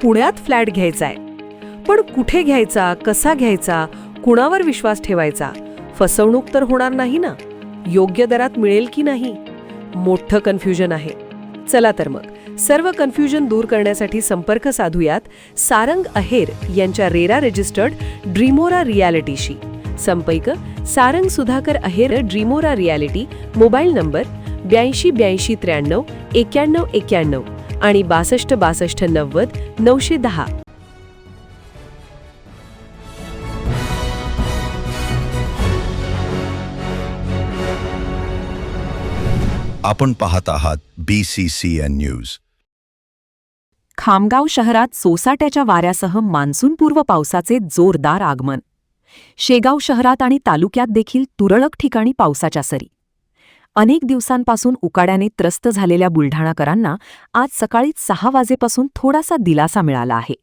पुण्यात फ्लॅट घ्यायचाय. पण कुठे घ्यायचा, कसा घ्यायचा, कुणावर विश्वास ठेवायचा? फसवणूक तर होणार नाही ना? योग्य दरात मिळेल की नाही? मोठं कन्फ्युजन आहे. चला तर मग सर्व कन्फ्युजन दूर करण्यासाठी संपर्क साधूयात सारंग अहेर यांच्या रेरा रजिस्टर्ड ड्रीमोरा रियालिटीशी. संपर्क सारंग सुधाकर अहेर, ड्रीमोरा रियालिटी. मोबाईल नंबर 82 82 93 91 91 आणि 62 62 90 910. आपण पाहत आहात BCCN न्यूज. खामगाव शहरात सोसाट्याच्या वाऱ्यासह मान्सूनपूर्व पावसाचे जोरदार आगमन. शेगाव शहरात आणि तालुक्यात देखील तुरळक ठिकाणी पावसाच्या सरी. अनेक दिवसांपासून उकाड्याने त्रस्त झालेल्या बुलढाणाकरांना आज सकाळी 6 वाजेपासून थोडासा दिलासा मिळाला आहे.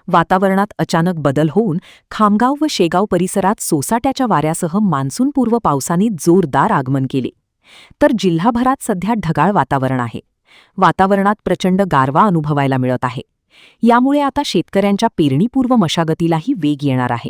वातावरणात अचानक बदल होऊन खामगाव व शेगाव परिसरात सोसाट्याच्या वाऱ्यासह मान्सूनपूर्व पावसाने जोरदार आगमन केले. तर जिल्हाभरात सध्या ढगाळ वातावरण आहे. वातावरणात प्रचंड गारवा अनुभवायला मिळत आहे. यामुळे आता शेतकऱ्यांच्या पेरणीपूर्व मशागतीलाही वेग येणार आहे.